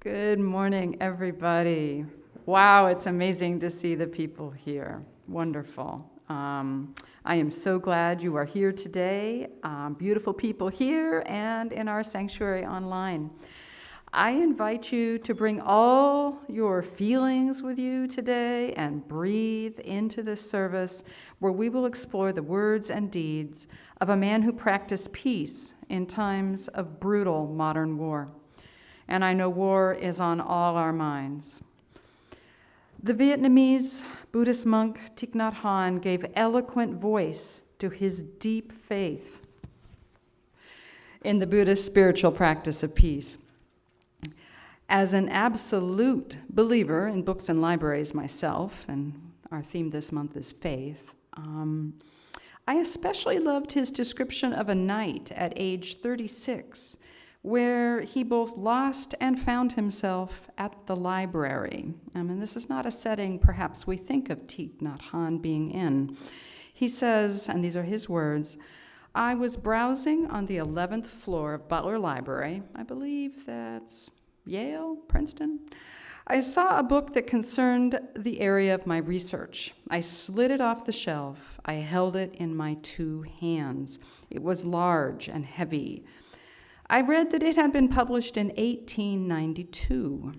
Good morning, everybody. Wow, it's amazing to see the people here. Wonderful. I am so glad you are here today, beautiful people here and in our sanctuary online. I invite you to bring all your feelings with you today and breathe into this service where we will explore the words and deeds of a man who practiced peace in times of brutal modern war. And I know war is on all our minds. The Vietnamese Buddhist monk Thích Nhất Hạnh gave eloquent voice to his deep faith in the Buddhist spiritual practice of peace. As an absolute believer in books and libraries myself, and our theme this month is faith, I especially loved his description of a night at age 36 where he both lost and found himself at the library. And this is not a setting perhaps we think of Thích Nhất Hạnh being in. He says, and these are his words, "I was browsing on the 11th floor of Butler Library." I believe that's Yale, Princeton. "I saw a book that concerned the area of my research. I slid it off the shelf. I held it in my two hands. It was large and heavy. I read that it had been published in 1892.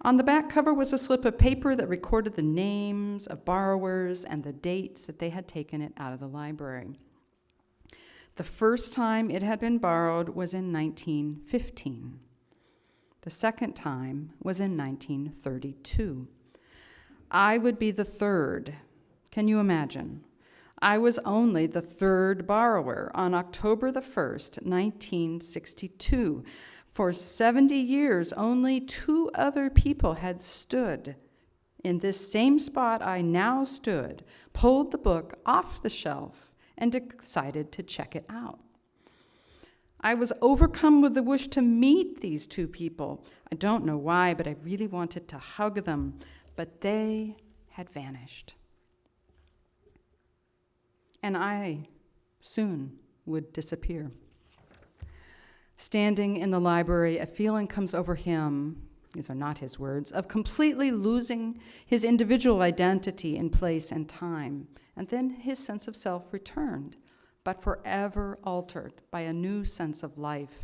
On the back cover was a slip of paper that recorded the names of borrowers and the dates that they had taken it out of the library. The first time it had been borrowed was in 1915. The second time was in 1932. I would be the third. Can you imagine? I was only the third borrower on October the 1st, 1962. For 70 years, only two other people had stood in this same spot I now stood, pulled the book off the shelf, and decided to check it out. I was overcome with the wish to meet these two people. I don't know why, but I really wanted to hug them, but they had vanished. And I soon would disappear." Standing in the library, a feeling comes over him, these are not his words, of completely losing his individual identity in place and time. And then his sense of self returned, but forever altered by a new sense of life.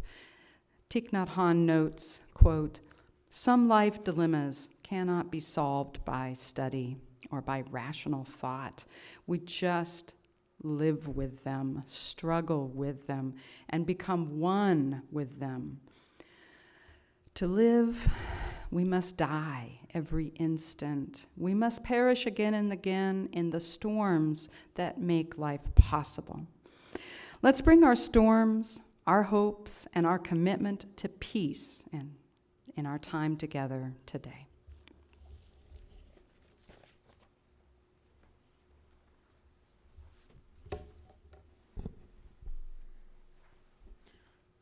Thích Nhất Hạnh notes, quote, "Some life dilemmas cannot be solved by study or by rational thought. We just live with them, struggle with them, and become one with them. To live, we must die every instant. We must perish again and again in the storms that make life possible. Let's bring our storms, our hopes, and our commitment to peace in our time together today."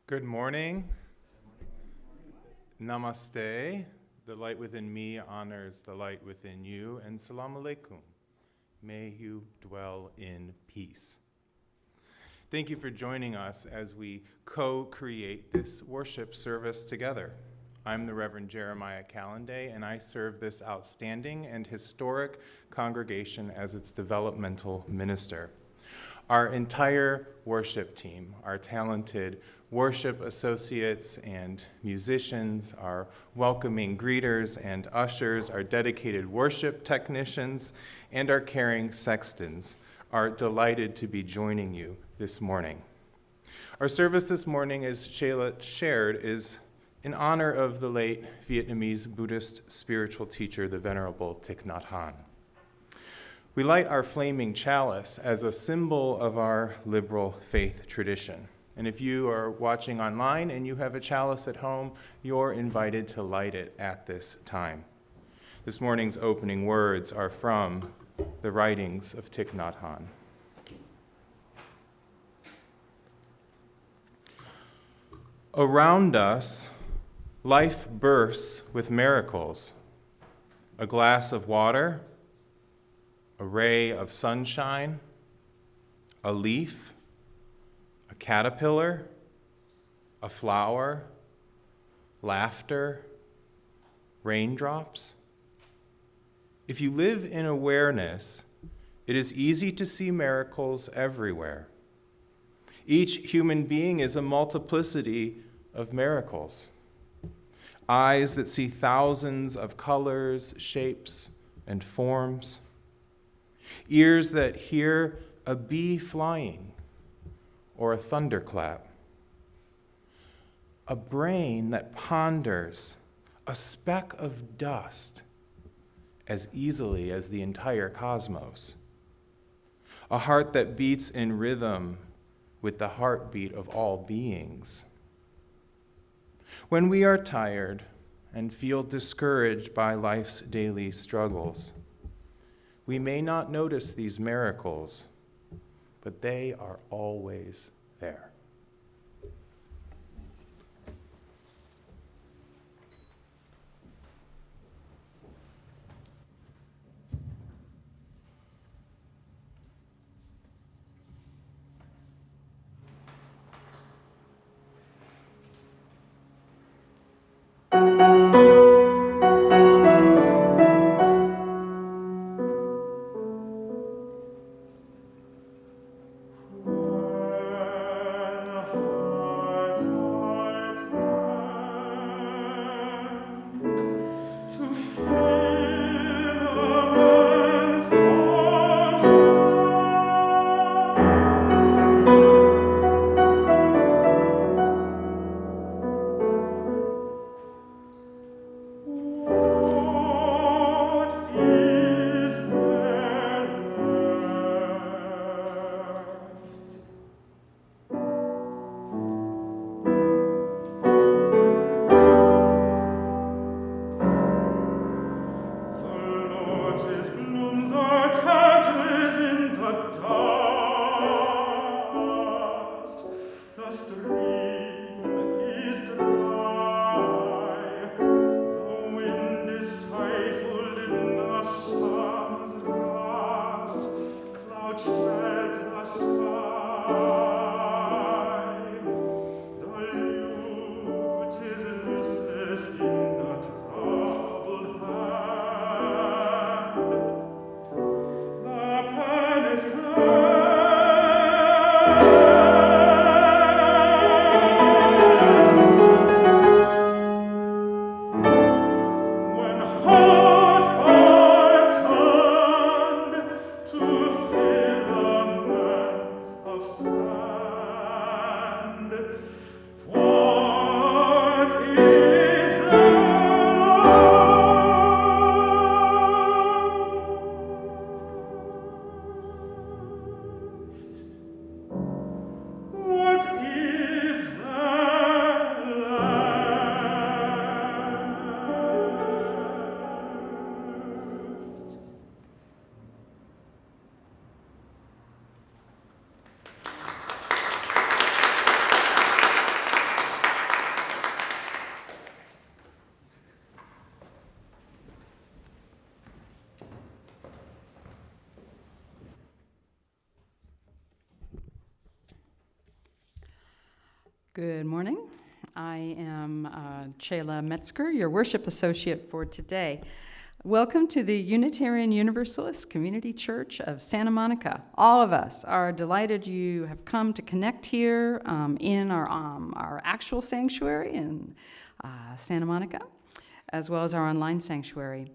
Good morning. Namaste. The light within me honors the light within you. And salam alaikum. May you dwell in peace. Thank you for joining us as we co-create this worship service together. I'm the Reverend Jeremiah Kalendae, and I serve this outstanding and historic congregation as its developmental minister. Our entire worship team, our talented worship associates and musicians, our welcoming greeters and ushers, our dedicated worship technicians, and our caring sextons are delighted to be joining you this morning. Our service this morning, as Chela shared, is in honor of the late Vietnamese Buddhist spiritual teacher, the Venerable Thích Nhất Hạnh. We light our flaming chalice as a symbol of our liberal faith tradition. And if you are watching online and you have a chalice at home, you're invited to light it at this time. This morning's opening words are from the writings of Thích Nhất Hạnh. Around us, life bursts with miracles. A glass of water, a ray of sunshine, a leaf, a caterpillar, a flower, laughter, raindrops. If you live in awareness, it is easy to see miracles everywhere. Each human being is a multiplicity of miracles. Eyes that see thousands of colors, shapes, and forms. Ears that hear a bee flying or a thunderclap. A brain that ponders a speck of dust as easily as the entire cosmos. A heart that beats in rhythm with the heartbeat of all beings. When we are tired and feel discouraged by life's daily struggles, we may not notice these miracles, but they are always there. Good morning. I am Chela Metzger, your worship associate for today. Welcome to the Unitarian Universalist Community Church of Santa Monica. All of us are delighted you have come to connect here in our actual sanctuary in Santa Monica, as well as our online sanctuary.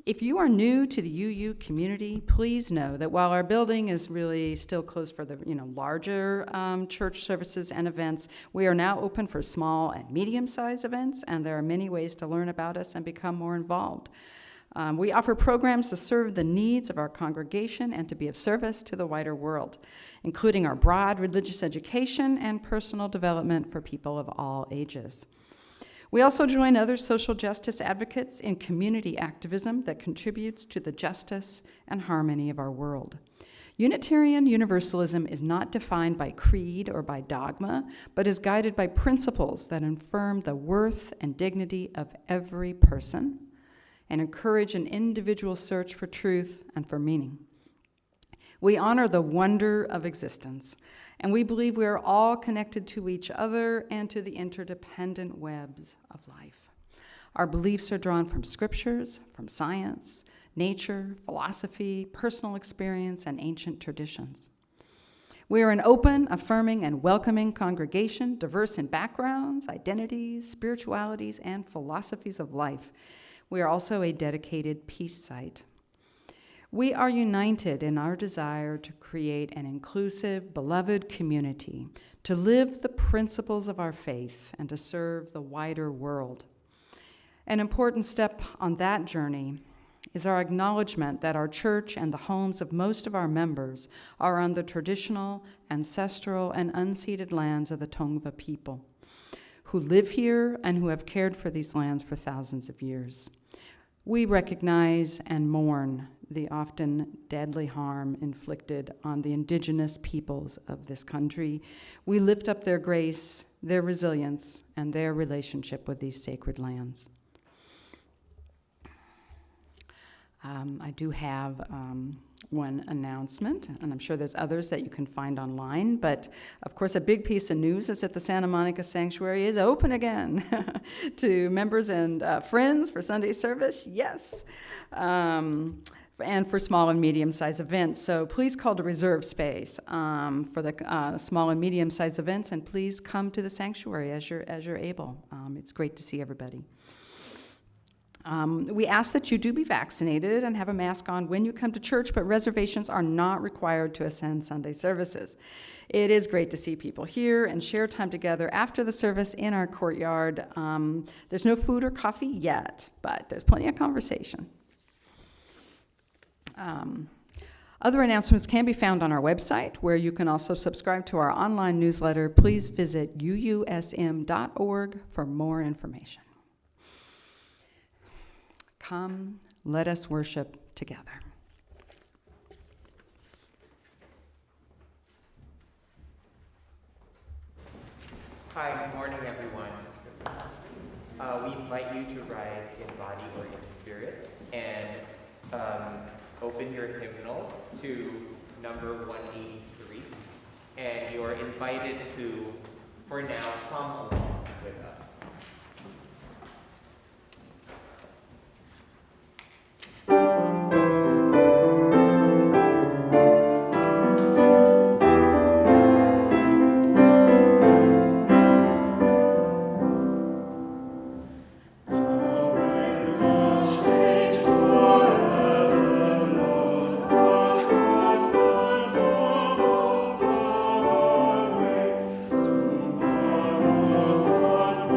If you are new to the UU community, please know that while our building is really still closed for the larger church services and events, we are now open for small and medium-sized events, and there are many ways to learn about us and become more involved. We offer programs to serve the needs of our congregation and to be of service to the wider world, including our broad religious education and personal development for people of all ages. We also join other social justice advocates in community activism that contributes to the justice and harmony of our world. Unitarian Universalism is not defined by creed or by dogma, but is guided by principles that affirm the worth and dignity of every person and encourage an individual search for truth and for meaning. We honor the wonder of existence, and we believe we are all connected to each other and to the interdependent webs of life. Our beliefs are drawn from scriptures, from science, nature, philosophy, personal experience, and ancient traditions. We are an open, affirming, and welcoming congregation, diverse in backgrounds, identities, spiritualities, and philosophies of life. We are also a dedicated peace site. We are united in our desire to create an inclusive, beloved community, to live the principles of our faith, and to serve the wider world. An important step on that journey is our acknowledgement that our church and the homes of most of our members are on the traditional, ancestral, and unceded lands of the Tongva people, who live here and who have cared for these lands for thousands of years. We recognize and mourn the often deadly harm inflicted on the indigenous peoples of this country. We lift up their grace, their resilience, and their relationship with these sacred lands. I do have one announcement, and I'm sure there's others that you can find online, but of course a big piece of news is that the Santa Monica Sanctuary is open again to members and friends for Sunday service, yes, and for small and medium-sized events. So please call to reserve space for the small and medium-sized events, and please come to the sanctuary as you're able. It's great to see everybody. We ask that you do be vaccinated and have a mask on when you come to church, but reservations are not required to attend Sunday services. It is great to see people here and share time together after the service in our courtyard. There's no food or coffee yet, but there's plenty of conversation. Other announcements can be found on our website, where you can also subscribe to our online newsletter. Please visit uusm.org for more information. Come, let us worship together. Hi, good morning, everyone. We invite you to rise in body or in spirit and open your hymnals to number 183. And you're invited to, for now, come along with us. Tomorrow's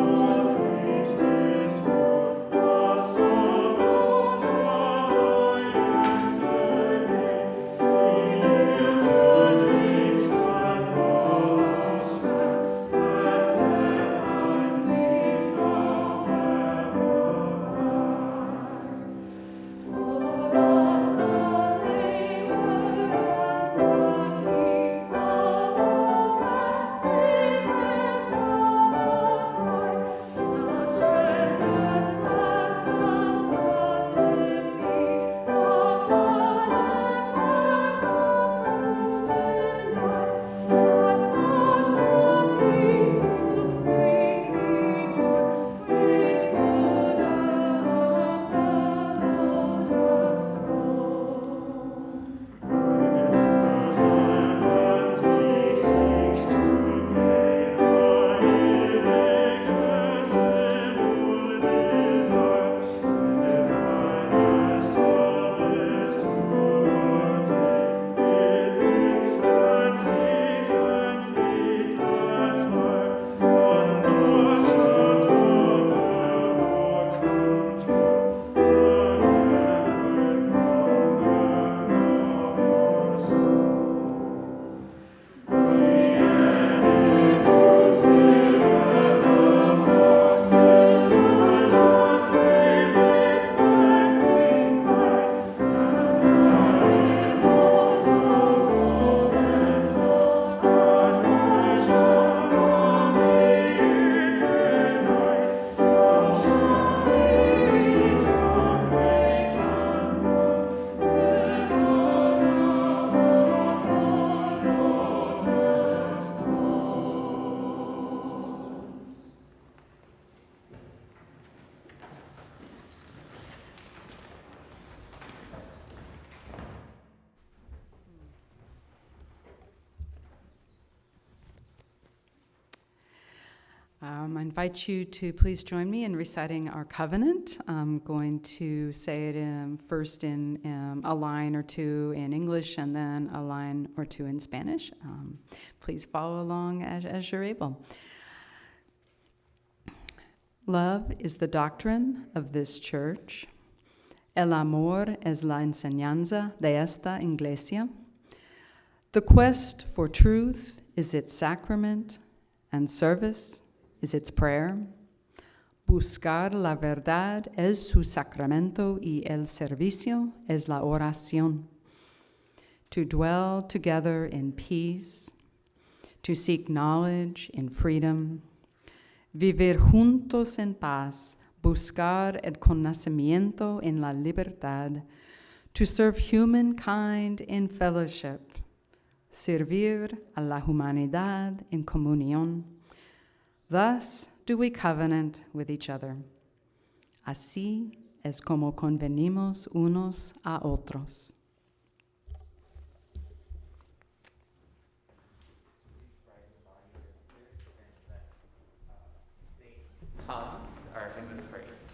I invite you to please join me in reciting our covenant. I'm going to say it first in a line or two in English and then a line or two in Spanish. Please follow along as you're able. Love is the doctrine of this church. El amor es la enseñanza de esta iglesia. The quest for truth is its sacrament, and service is its prayer. Buscar la verdad es su sacramento y el servicio es la oración. To dwell together in peace, to seek knowledge in freedom, vivir juntos en paz, buscar el conocimiento en la libertad, to serve humankind in fellowship, servir a la humanidad en comunión. Thus do we covenant with each other. Así es como convenimos unos a otros. Hum our hymn of praise.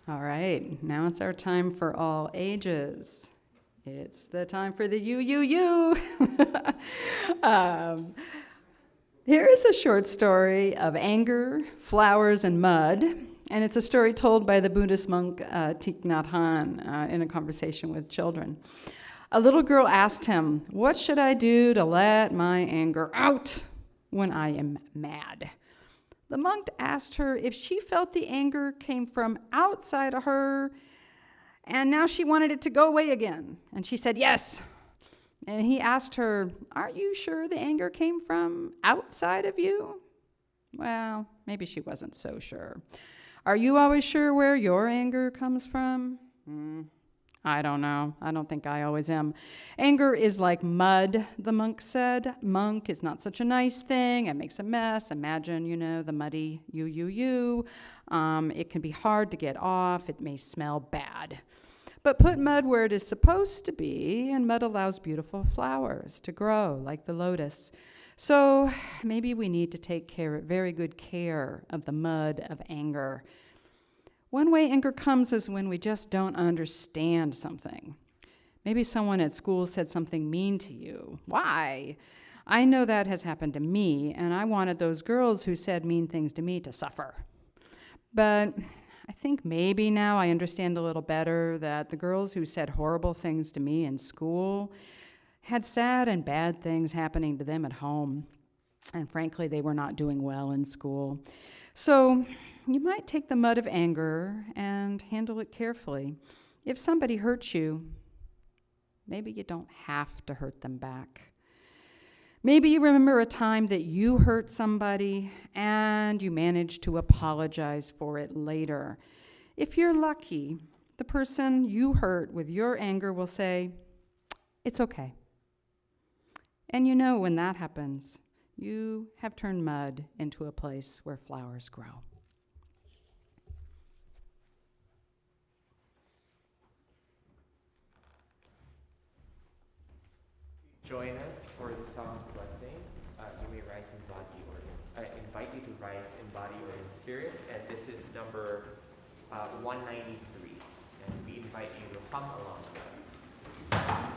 All right, now it's our time for all ages. It's the time for the you. Here is a short story of anger, flowers, and mud, and it's a story told by the Buddhist monk Thích Nhất Hạnh in a conversation with children. A little girl asked him, "What should I do to let my anger out when I am mad?" The monk asked her if she felt the anger came from outside of her, and now she wanted it to go away again. And she said yes. And he asked her, "Are you sure the anger came from outside of you?" Well, maybe she wasn't so sure. "Are you always sure where your anger comes from?" I don't know. I don't think I always am. Anger is like mud, the monk said. Monk is not such a nice thing. It makes a mess. Imagine, the muddy you. It can be hard to get off. It may smell bad. But put mud where it is supposed to be, and mud allows beautiful flowers to grow, like the lotus. So maybe we need to take very good care of the mud of anger. One way anger comes is when we just don't understand something. Maybe someone at school said something mean to you. Why? I know that has happened to me, and I wanted those girls who said mean things to me to suffer. But I think maybe now I understand a little better that the girls who said horrible things to me in school had sad and bad things happening to them at home. And frankly, they were not doing well in school. So you might take the mud of anger and handle it carefully. If somebody hurts you, maybe you don't have to hurt them back. Maybe you remember a time that you hurt somebody and you managed to apologize for it later. If you're lucky, the person you hurt with your anger will say, "It's okay." And when that happens, you have turned mud into a place where flowers grow. Join us for the song of blessing. You may rise in body or I invite you to rise in body or in spirit. And this is number 193. And we invite you to hum along with us.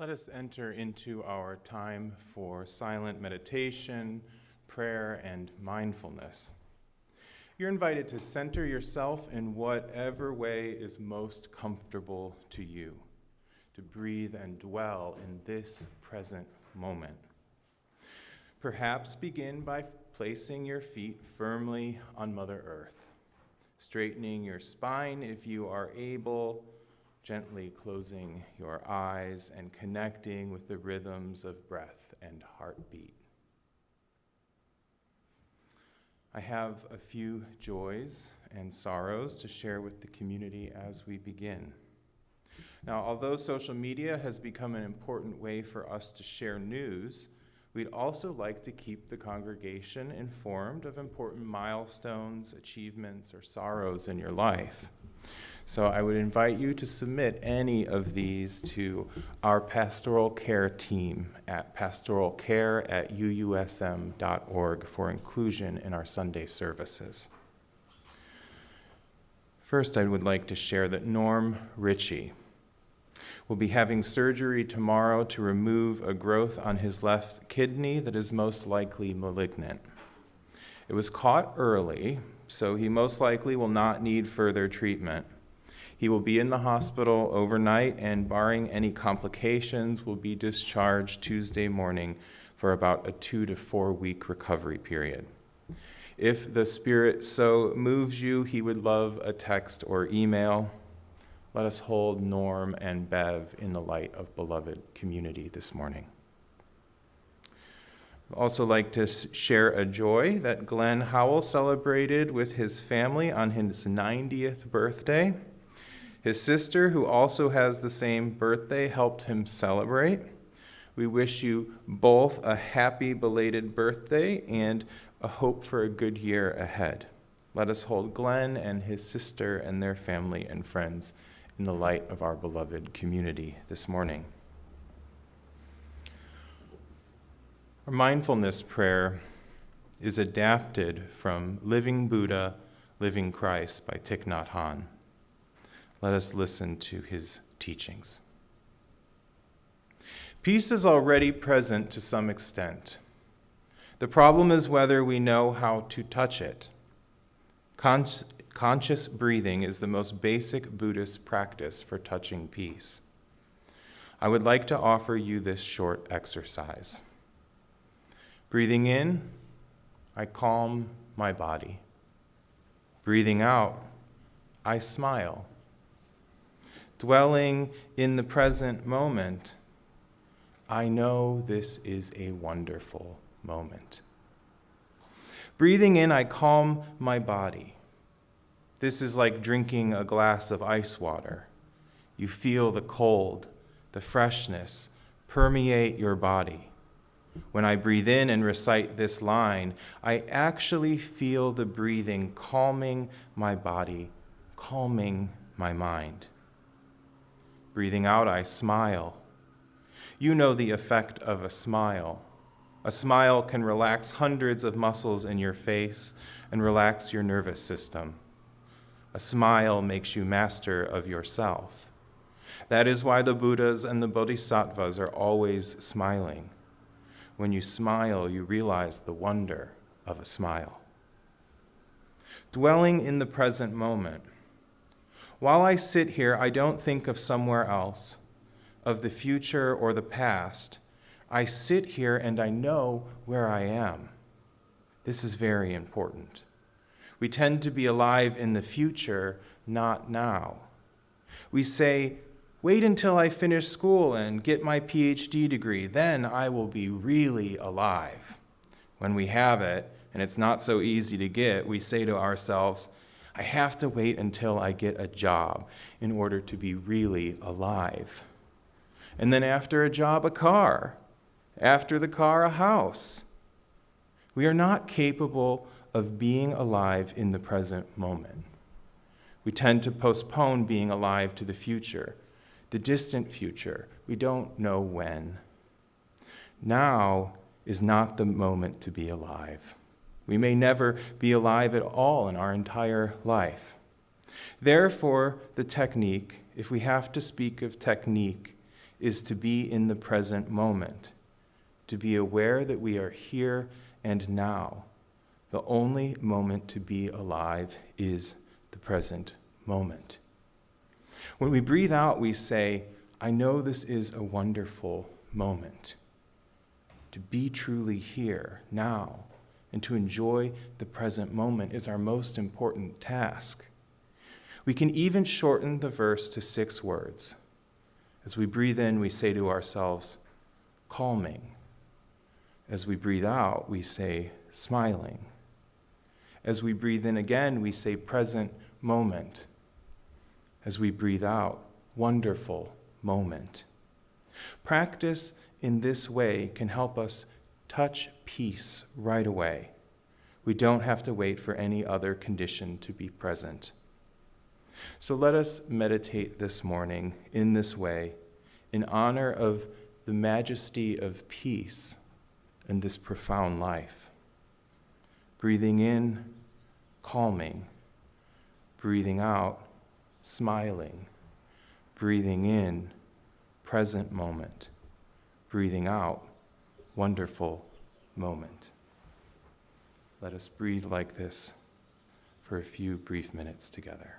Let us enter into our time for silent meditation, prayer, and mindfulness. You're invited to center yourself in whatever way is most comfortable to you, to breathe and dwell in this present moment. Perhaps begin by placing your feet firmly on Mother Earth, straightening your spine if you are able, gently closing your eyes and connecting with the rhythms of breath and heartbeat. I have a few joys and sorrows to share with the community as we begin. Now, although social media has become an important way for us to share news, we'd also like to keep the congregation informed of important milestones, achievements, or sorrows in your life. So I would invite you to submit any of these to our pastoral care team at pastoralcare@uusm.org for inclusion in our Sunday services. First, I would like to share that Norm Ritchie will be having surgery tomorrow to remove a growth on his left kidney that is most likely malignant. It was caught early, so he most likely will not need further treatment. He will be in the hospital overnight and, barring any complications, will be discharged Tuesday morning for about a 2 to 4 week recovery period. If the Spirit so moves you, he would love a text or email. Let us hold Norm and Bev in the light of beloved community this morning. I'd also like to share a joy that Glenn Howell celebrated with his family on his 90th birthday. His sister, who also has the same birthday, helped him celebrate. We wish you both a happy belated birthday and a hope for a good year ahead. Let us hold Glenn and his sister and their family and friends in the light of our beloved community this morning. Our mindfulness prayer is adapted from Living Buddha, Living Christ by Thích Nhất Hạnh. Let us listen to his teachings. Peace is already present to some extent. The problem is whether we know how to touch it. Conscious breathing is the most basic Buddhist practice for touching peace. I would like to offer you this short exercise. Breathing in, I calm my body. Breathing out, I smile. Dwelling in the present moment, I know this is a wonderful moment. Breathing in, I calm my body. This is like drinking a glass of ice water. You feel the cold, the freshness permeate your body. When I breathe in and recite this line, I actually feel the breathing calming my body, calming my mind. Breathing out, I smile. You know the effect of a smile. A smile can relax hundreds of muscles in your face and relax your nervous system. A smile makes you master of yourself. That is why the Buddhas and the Bodhisattvas are always smiling. When you smile, you realize the wonder of a smile. Dwelling in the present moment. While I sit here, I don't think of somewhere else, of the future or the past. I sit here and I know where I am. This is very important. We tend to be alive in the future, not now. We say, wait until I finish school and get my PhD degree, then I will be really alive. When we have it, and it's not so easy to get, we say to ourselves, I have to wait until I get a job in order to be really alive. And then after a job, a car. After the car, a house. We are not capable of being alive in the present moment. We tend to postpone being alive to the future, the distant future. We don't know when. Now is not the moment to be alive. We may never be alive at all in our entire life. Therefore, the technique, if we have to speak of technique, is to be in the present moment, to be aware that we are here and now. The only moment to be alive is the present moment. When we breathe out, we say, I know this is a wonderful moment. To be truly here, now, and to enjoy the present moment is our most important task. We can even shorten the verse to 6 words. As we breathe in, we say to ourselves, calming. As we breathe out, we say, smiling. As we breathe in again, we say, present moment. As we breathe out, wonderful moment. Practice in this way can help us touch peace right away. We don't have to wait for any other condition to be present. So let us meditate this morning in this way, in honor of the majesty of peace in this profound life. Breathing in, calming. Breathing out, smiling. Breathing in, present moment. Breathing out, wonderful moment. Let us breathe like this for a few brief minutes together.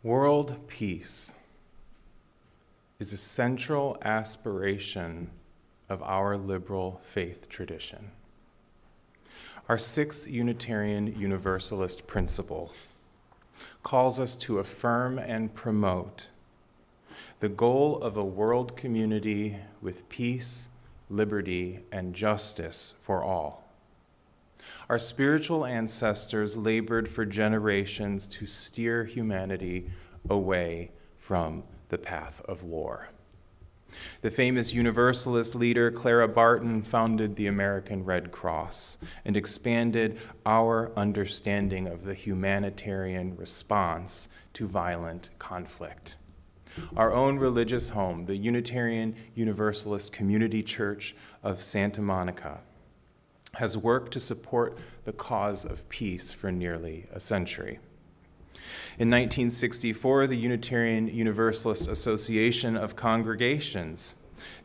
World peace is a central aspiration of our liberal faith tradition. Our sixth Unitarian Universalist principle calls us to affirm and promote the goal of a world community with peace, liberty, and justice for all. Our spiritual ancestors labored for generations to steer humanity away from the path of war. The famous Universalist leader Clara Barton founded the American Red Cross and expanded our understanding of the humanitarian response to violent conflict. Our own religious home, the Unitarian Universalist Community Church of Santa Monica, has worked to support the cause of peace for nearly a century. In 1964, the Unitarian Universalist Association of Congregations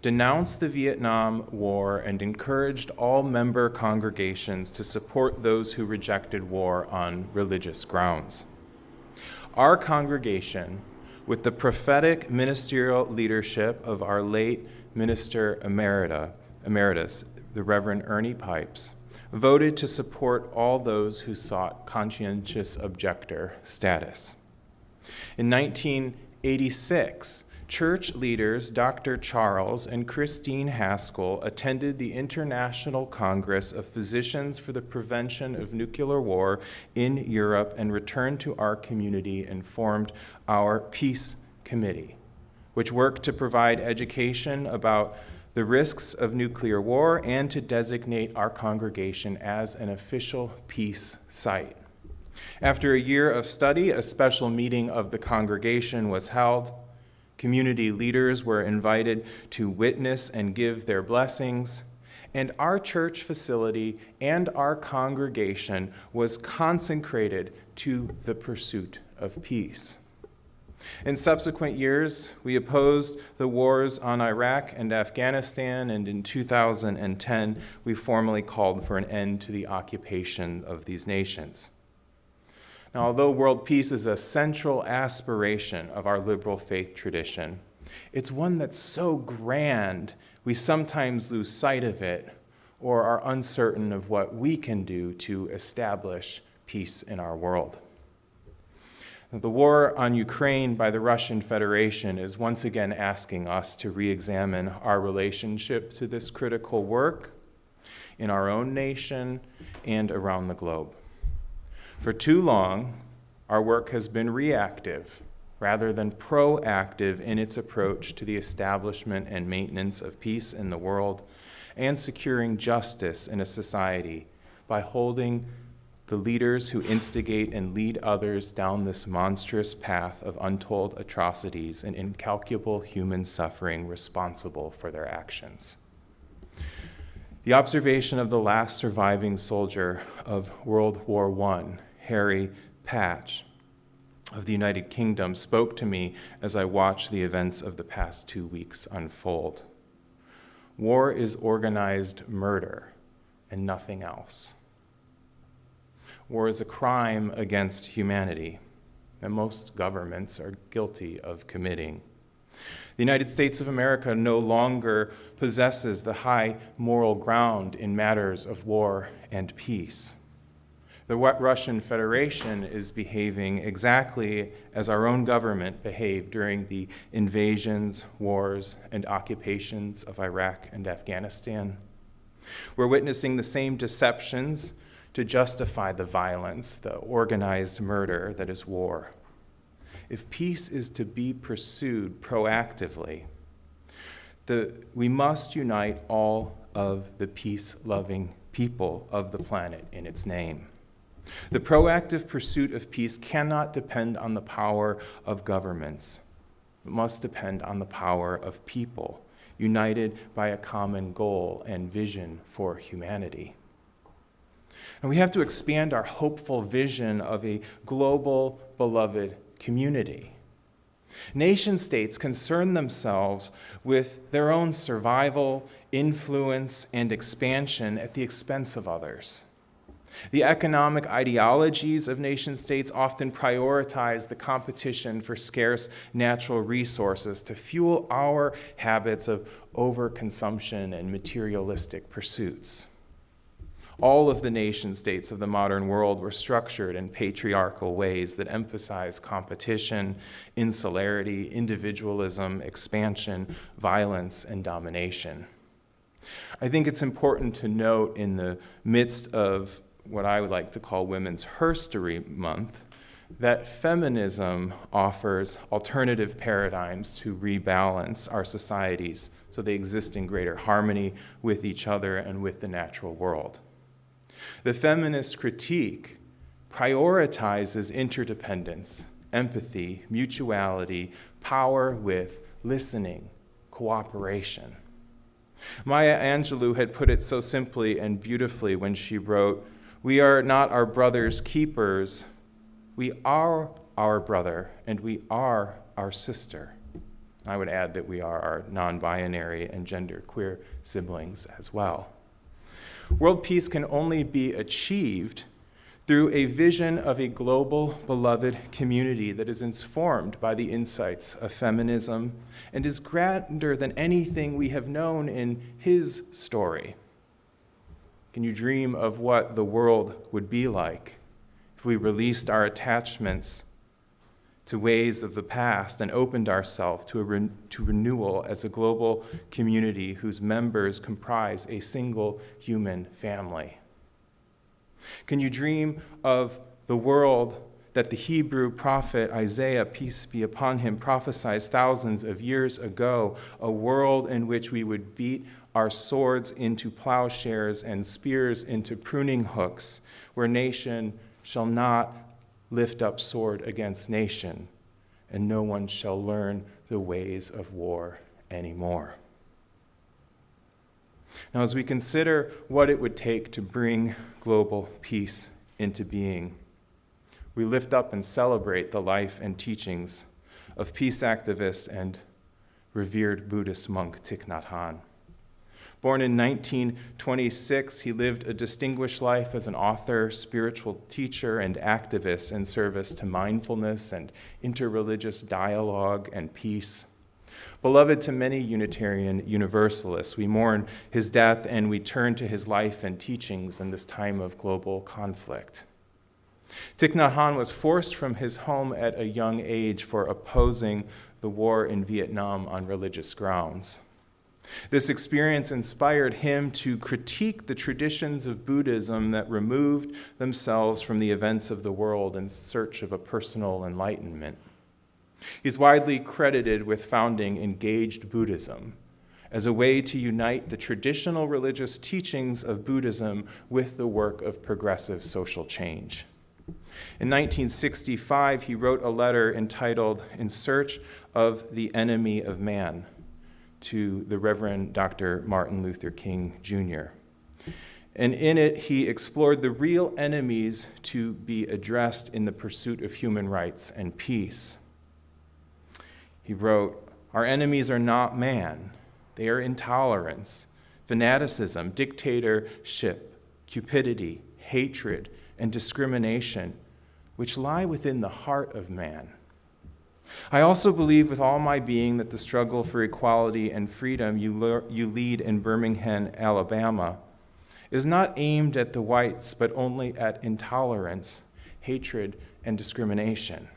denounced the Vietnam War and encouraged all member congregations to support those who rejected war on religious grounds. Our congregation, with the prophetic ministerial leadership of our late Minister Emeritus, the Reverend Ernie Pipes, voted to support all those who sought conscientious objector status. In 1986, church leaders Dr. Charles and Christine Haskell attended the International Congress of Physicians for the Prevention of Nuclear War in Europe and returned to our community and formed our Peace Committee, which worked to provide education about the risks of nuclear war and to designate our congregation as an official peace site. After a year of study, a special meeting of the congregation was held. Community leaders were invited to witness and give their blessings, and our church facility and our congregation was consecrated to the pursuit of peace. In subsequent years, we opposed the wars on Iraq and Afghanistan, and in 2010, we formally called for an end to the occupation of these nations. Now, although world peace is a central aspiration of our liberal faith tradition, it's one that's so grand we sometimes lose sight of it or are uncertain of what we can do to establish peace in our world. The war on Ukraine by the Russian Federation is once again asking us to re-examine our relationship to this critical work in our own nation and around the globe. For too long, our work has been reactive rather than proactive in its approach to the establishment and maintenance of peace in the world and securing justice in a society by holding the leaders who instigate and lead others down this monstrous path of untold atrocities and incalculable human suffering responsible for their actions. The observation of the last surviving soldier of World War I, Harry Patch, of the United Kingdom, spoke to me as I watched the events of the past 2 weeks unfold. War is organized murder and nothing else. War is a crime against humanity that most governments are guilty of committing. The United States of America no longer possesses the high moral ground in matters of war and peace. The Russian Federation is behaving exactly as our own government behaved during the invasions, wars, and occupations of Iraq and Afghanistan. We're witnessing the same deceptions to justify the violence, the organized murder that is war. If peace is to be pursued proactively, we must unite all of the peace-loving people of the planet in its name. The proactive pursuit of peace cannot depend on the power of governments. It must depend on the power of people, united by a common goal and vision for humanity. And we have to expand our hopeful vision of a global, beloved community. Nation-states concern themselves with their own survival, influence, and expansion at the expense of others. The economic ideologies of nation-states often prioritize the competition for scarce natural resources to fuel our habits of overconsumption and materialistic pursuits. All of the nation states of the modern world were structured in patriarchal ways that emphasize competition, insularity, individualism, expansion, violence, and domination. I think it's important to note in the midst of what I would like to call Women's Herstory Month, that feminism offers alternative paradigms to rebalance our societies so they exist in greater harmony with each other and with the natural world. The feminist critique prioritizes interdependence, empathy, mutuality, power with listening, cooperation. Maya Angelou had put it so simply and beautifully when she wrote, "We are not our brother's keepers. We are our brother, and we are our sister." I would add that we are our non-binary and genderqueer siblings as well. World peace can only be achieved through a vision of a global, beloved community that is informed by the insights of feminism and is grander than anything we have known in his story. Can you dream of what the world would be like if we released our attachments to ways of the past and opened ourselves to renewal as a global community whose members comprise a single human family? Can you dream of the world that the Hebrew prophet Isaiah, peace be upon him, prophesied thousands of years ago, a world in which we would beat our swords into plowshares and spears into pruning hooks, where nation shall not lift up sword against nation, and no one shall learn the ways of war anymore. Now, as we consider what it would take to bring global peace into being, we lift up and celebrate the life and teachings of peace activist and revered Buddhist monk Thích Nhất Hạnh. Born in 1926, he lived a distinguished life as an author, spiritual teacher, and activist in service to mindfulness and interreligious dialogue and peace. Beloved to many Unitarian Universalists, we mourn his death and we turn to his life and teachings in this time of global conflict. Thích Nhất Hạnh was forced from his home at a young age for opposing the war in Vietnam on religious grounds. This experience inspired him to critique the traditions of Buddhism that removed themselves from the events of the world in search of a personal enlightenment. He's widely credited with founding Engaged Buddhism as a way to unite the traditional religious teachings of Buddhism with the work of progressive social change. In 1965, he wrote a letter entitled "In Search of the Enemy of Man" to the Reverend Dr. Martin Luther King Jr. And in it, he explored the real enemies to be addressed in the pursuit of human rights and peace. He wrote, "Our enemies are not man. They are intolerance, fanaticism, dictatorship, cupidity, hatred, and discrimination, which lie within the heart of man. I also believe with all my being that the struggle for equality and freedom you lead in Birmingham, Alabama, is not aimed at the whites, but only at intolerance, hatred, and discrimination.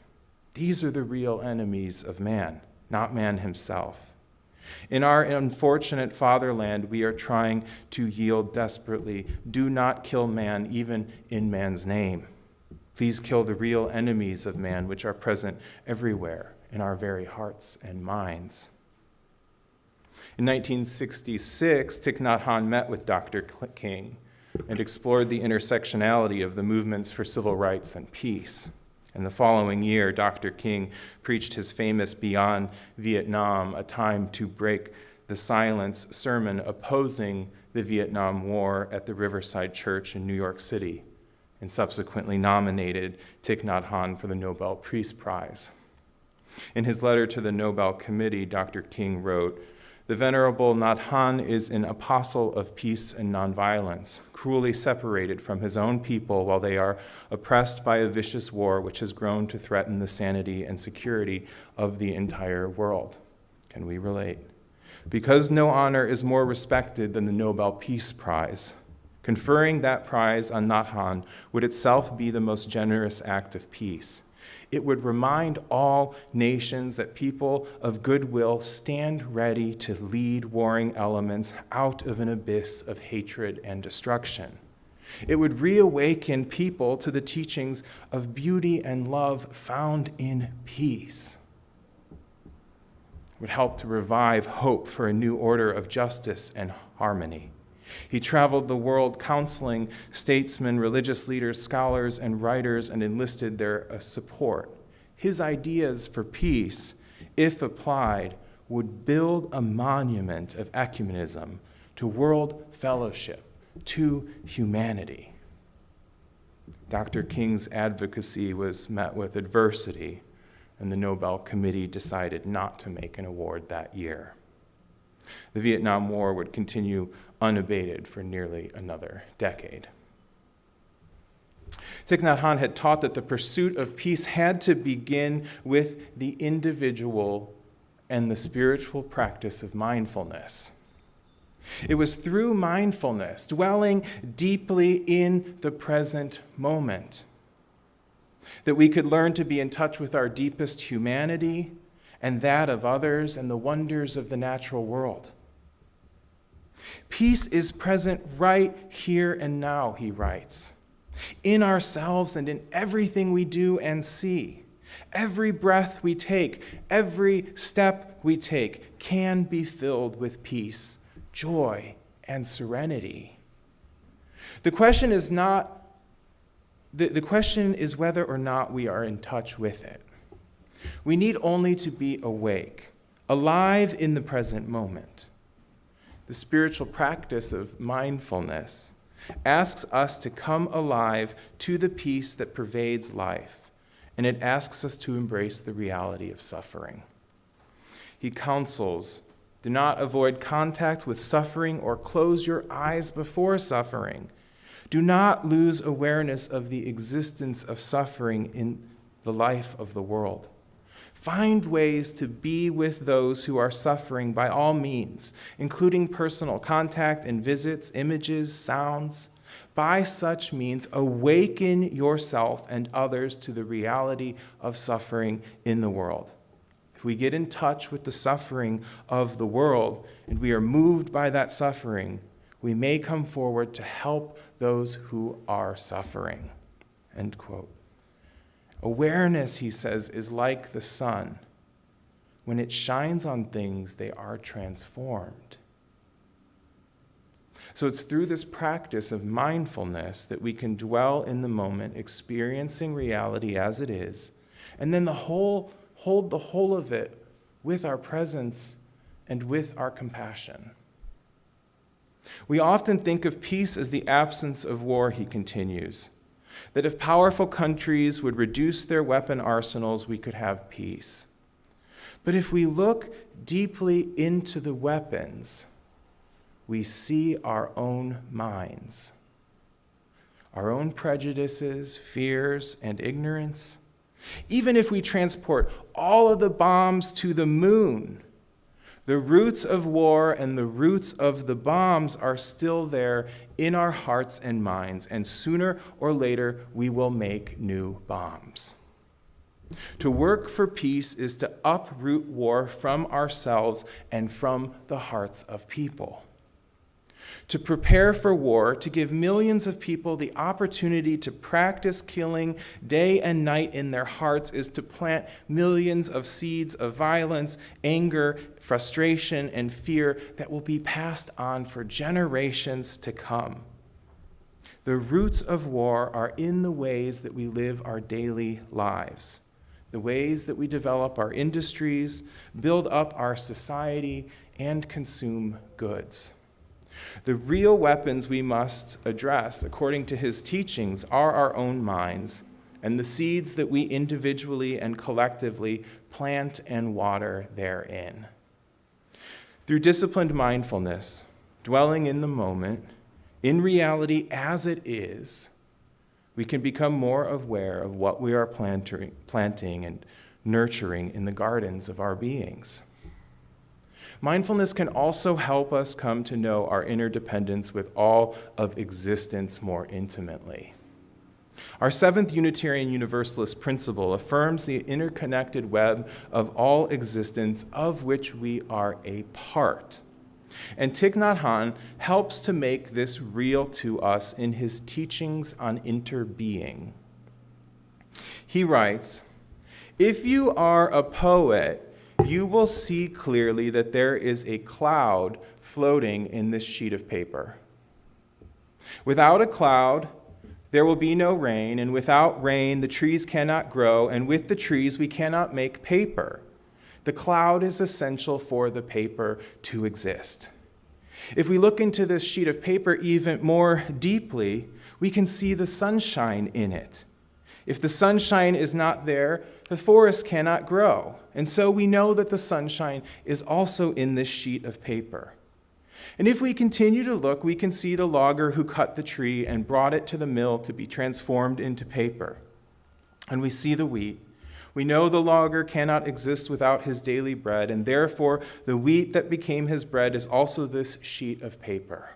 These are the real enemies of man, not man himself. In our unfortunate fatherland, we are trying to yield desperately. Do not kill man, even in man's name. Please kill the real enemies of man, which are present everywhere in our very hearts and minds." In 1966, Thích Nhất Hạnh met with Dr. King and explored the intersectionality of the movements for civil rights and peace. And the following year, Dr. King preached his famous Beyond Vietnam, a time to break the silence sermon opposing the Vietnam War at the Riverside Church in New York City, and subsequently nominated Thích Nhất Hạnh for the Nobel Peace Prize. In his letter to the Nobel Committee, Dr. King wrote, "The Venerable Nhất Hạnh is an apostle of peace and nonviolence, cruelly separated from his own people while they are oppressed by a vicious war which has grown to threaten the sanity and security of the entire world." Can we relate? Because no honor is more respected than the Nobel Peace Prize, Conferring that prize on Nhat Hanh would itself be the most generous act of peace. It would remind all nations that people of goodwill stand ready to lead warring elements out of an abyss of hatred and destruction. It would reawaken people to the teachings of beauty and love found in peace. It would help to revive hope for a new order of justice and harmony. He traveled the world counseling statesmen, religious leaders, scholars, and writers, and enlisted their support. His ideas for peace, if applied, would build a monument of ecumenism to world fellowship, to humanity. Dr. King's advocacy was met with adversity, and the Nobel Committee decided not to make an award that year. The Vietnam War would continue unabated for nearly another decade. Thich Nhat Hanh had taught that the pursuit of peace had to begin with the individual and the spiritual practice of mindfulness. It was through mindfulness, dwelling deeply in the present moment, that we could learn to be in touch with our deepest humanity and that of others and the wonders of the natural world. Peace is present right here and now, he writes, in ourselves and in everything we do and see. Every breath we take, every step we take can be filled with peace, joy, and serenity. The question is whether or not we are in touch with it. We need only to be awake, alive in the present moment. The spiritual practice of mindfulness asks us to come alive to the peace that pervades life, and it asks us to embrace the reality of suffering. He counsels, do not avoid contact with suffering or close your eyes before suffering. Do not lose awareness of the existence of suffering in the life of the world. Find ways to be with those who are suffering by all means, including personal contact and visits, images, sounds. By such means, awaken yourself and others to the reality of suffering in the world. If we get in touch with the suffering of the world and we are moved by that suffering, we may come forward to help those who are suffering. End quote. Awareness, he says, is like the sun. When it shines on things, they are transformed. So it's through this practice of mindfulness that we can dwell in the moment, experiencing reality as it is, and then hold the whole of it with our presence and with our compassion. We often think of peace as the absence of war, he continues. That if powerful countries would reduce their weapon arsenals, we could have peace. But if we look deeply into the weapons, we see our own minds, our own prejudices, fears, and ignorance. Even if we transport all of the bombs to the moon, the roots of war and the roots of the bombs are still there in our hearts and minds, and sooner or later we will make new bombs. To work for peace is to uproot war from ourselves and from the hearts of people. To prepare for war, to give millions of people the opportunity to practice killing day and night in their hearts, is to plant millions of seeds of violence, anger, frustration, and fear that will be passed on for generations to come. The roots of war are in the ways that we live our daily lives, the ways that we develop our industries, build up our society, and consume goods. The real weapons we must address, according to his teachings, are our own minds and the seeds that we individually and collectively plant and water therein. Through disciplined mindfulness, dwelling in the moment, in reality as it is, we can become more aware of what we are planting and nurturing in the gardens of our beings. Mindfulness can also help us come to know our interdependence with all of existence more intimately. Our seventh Unitarian Universalist principle affirms the interconnected web of all existence of which we are a part. And Thích Nhất Hạnh helps to make this real to us in his teachings on interbeing. He writes, "If you are a poet, you will see clearly that there is a cloud floating in this sheet of paper. Without a cloud, there will be no rain, and without rain, the trees cannot grow, and with the trees, we cannot make paper. The cloud is essential for the paper to exist. If we look into this sheet of paper even more deeply, we can see the sunshine in it. If the sunshine is not there, the forest cannot grow. And so we know that the sunshine is also in this sheet of paper. And if we continue to look, we can see the logger who cut the tree and brought it to the mill to be transformed into paper. And we see the wheat. We know the logger cannot exist without his daily bread, and therefore the wheat that became his bread is also this sheet of paper.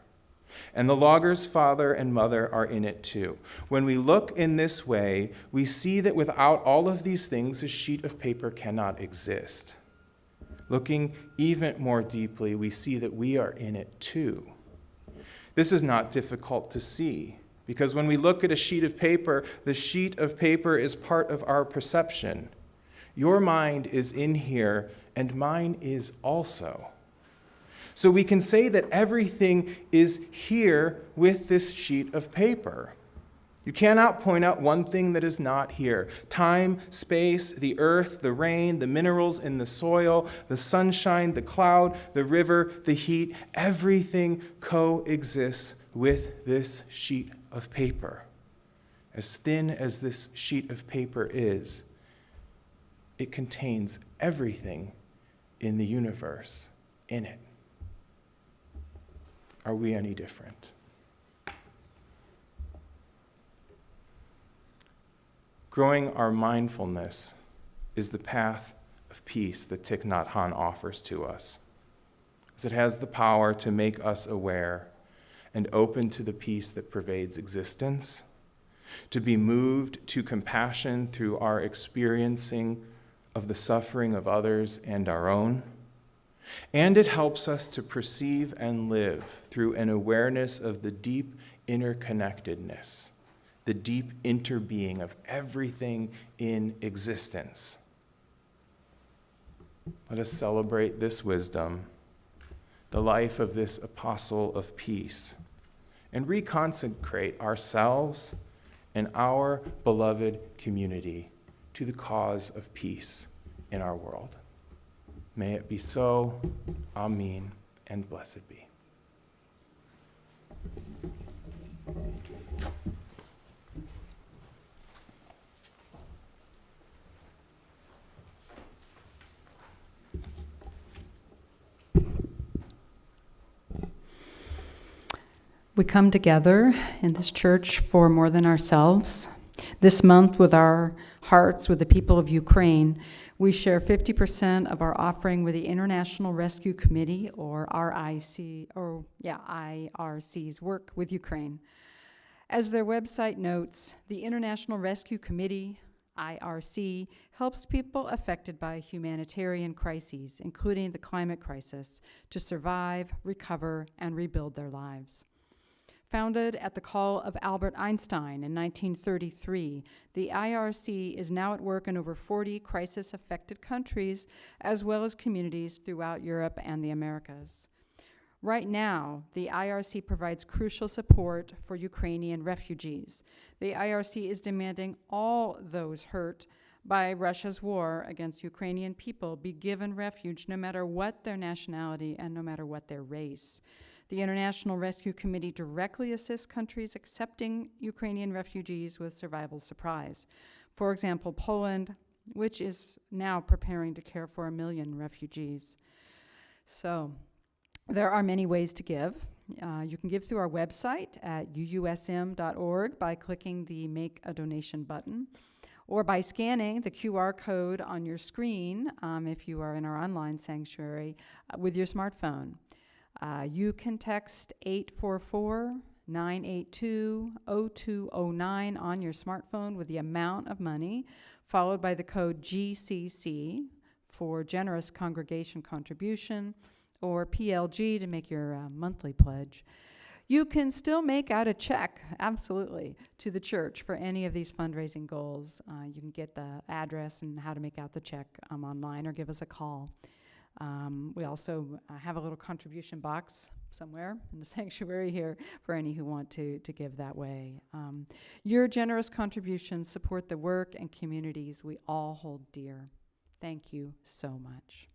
And the logger's father and mother are in it too. When we look in this way, we see that without all of these things, a sheet of paper cannot exist. Looking even more deeply, we see that we are in it too. This is not difficult to see, because when we look at a sheet of paper, the sheet of paper is part of our perception. Your mind is in here, and mine is also. So we can say that everything is here with this sheet of paper. You cannot point out one thing that is not here. Time, space, the earth, the rain, the minerals in the soil, the sunshine, the cloud, the river, the heat, everything coexists with this sheet of paper. As thin as this sheet of paper is, it contains everything in the universe in it. Are we any different? Growing our mindfulness is the path of peace that Thích Nhất Hạnh offers to us, as it has the power to make us aware and open to the peace that pervades existence, to be moved to compassion through our experiencing of the suffering of others and our own. And it helps us to perceive and live through an awareness of the deep interconnectedness, the deep interbeing of everything in existence. Let us celebrate this wisdom, the life of this apostle of peace, and reconsecrate ourselves and our beloved community to the cause of peace in our world. May it be so. Amen, and blessed be. We come together in this church for more than ourselves. This month, with our hearts with the people of Ukraine, we share 50% of our offering with the International Rescue Committee, or IRC's work with Ukraine. As their website notes, the International Rescue Committee, IRC, helps people affected by humanitarian crises, including the climate crisis, to survive, recover, and rebuild their lives. Founded at the call of Albert Einstein in 1933, the IRC is now at work in over 40 crisis-affected countries, as well as communities throughout Europe and the Americas. Right now, the IRC provides crucial support for Ukrainian refugees. The IRC is demanding all those hurt by Russia's war against Ukrainian people be given refuge no matter what their nationality and no matter what their race. The International Rescue Committee directly assists countries accepting Ukrainian refugees with survival supplies. For example, Poland, which is now preparing to care for 1 million refugees. So there are many ways to give. You can give through our website at uusm.org by clicking the Make a Donation button, or by scanning the QR code on your screen if you are in our online sanctuary with your smartphone. You can text 844-982-0209 on your smartphone with the amount of money, followed by the code GCC for generous congregation contribution, or PLG to make your monthly pledge. You can still make out a check, absolutely, to the church for any of these fundraising goals. You can get the address and how to make out the check online, or give us a call. We also have a little contribution box somewhere in the sanctuary here for any who want to give that way. Your generous contributions support the work and communities we all hold dear. Thank you so much.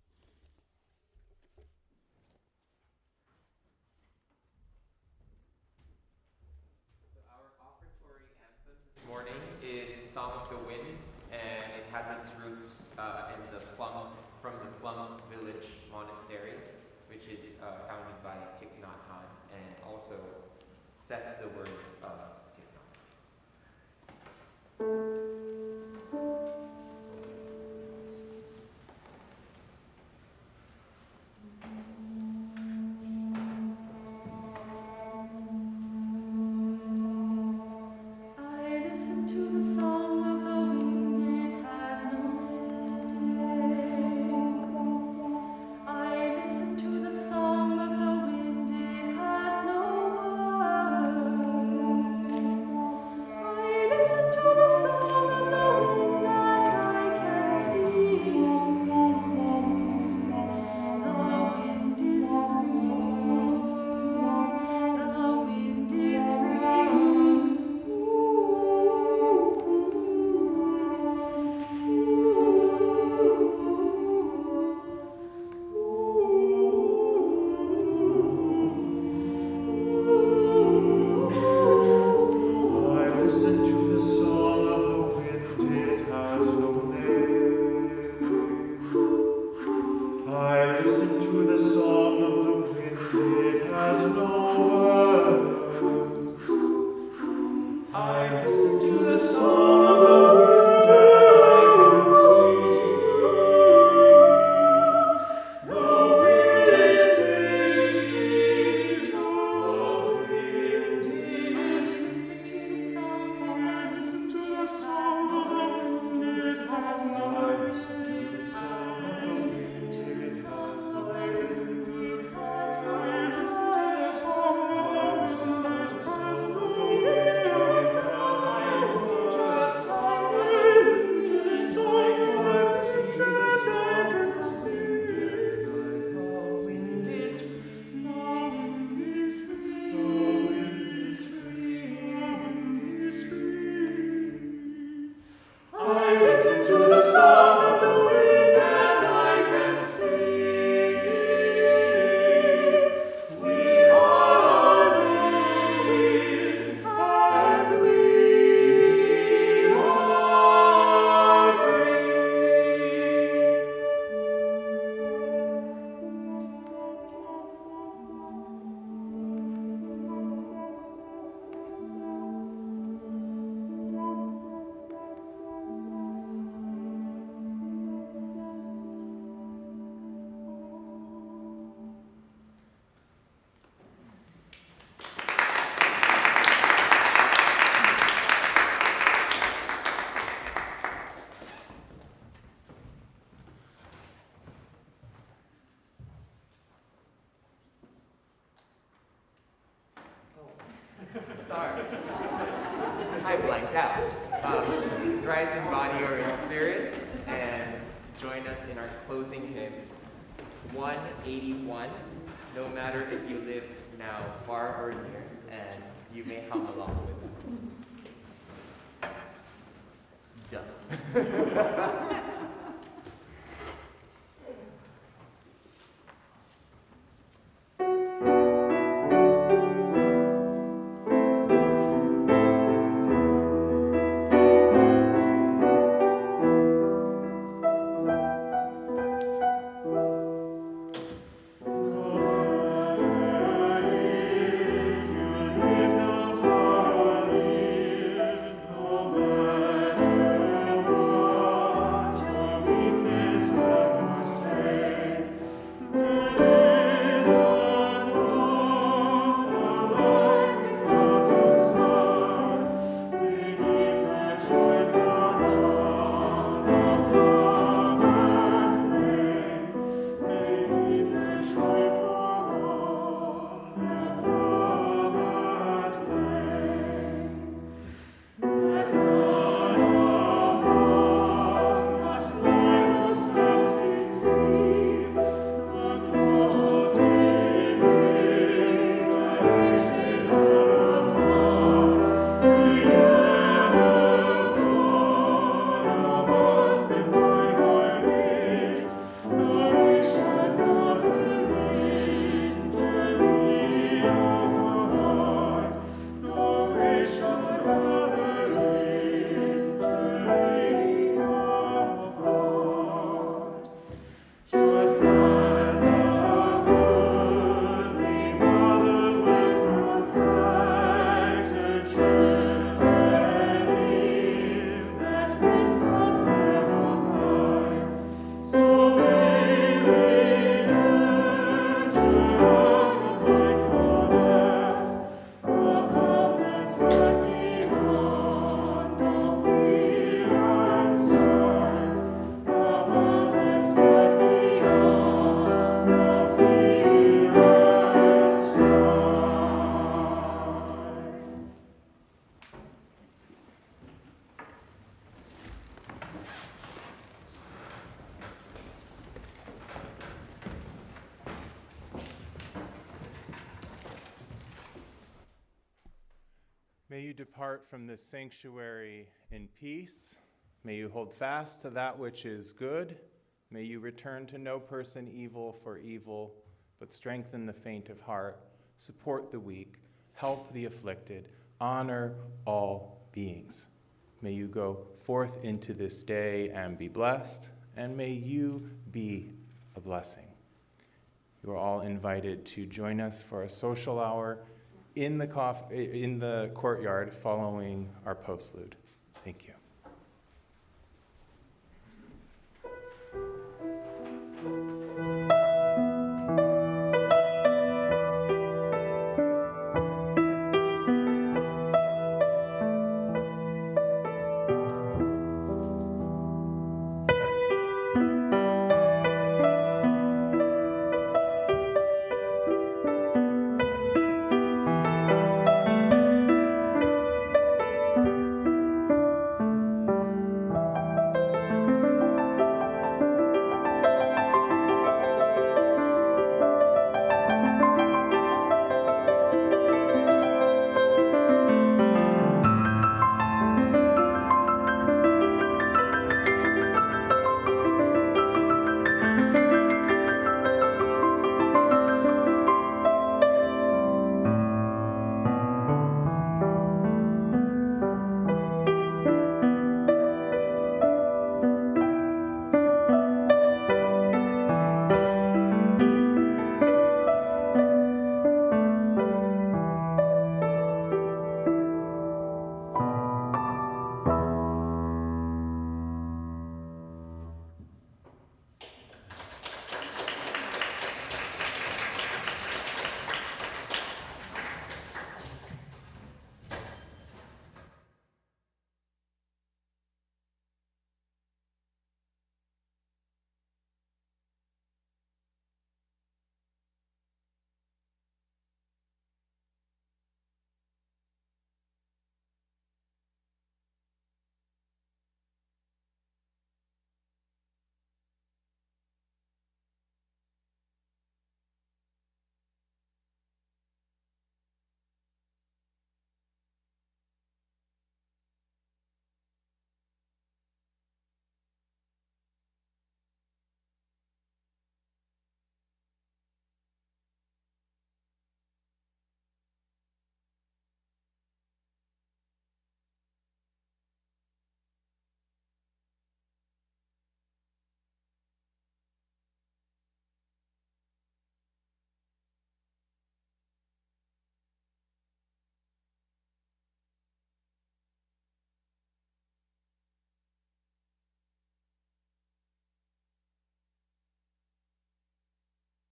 So our offertory anthem this morning is Song of the Wind, and it has its roots from the Plum Village Monastery, which is founded by Thích Nhất Hạnh, and also sets the words of Thích Nhất Hạnh. Sorry. I blanked out. Please rise in body or in spirit and join us in our closing hymn, 181, no matter if you live now far or near, and you may hum along with us. Done. No matter May you depart from this sanctuary in peace. May you hold fast to that which is good. May you return to no person evil for evil, but strengthen the faint of heart, support the weak, help the afflicted, honor all beings. May you go forth into this day and be blessed, and may you be a blessing. You are all invited to join us for a social hour in the courtyard following our postlude. Thank you.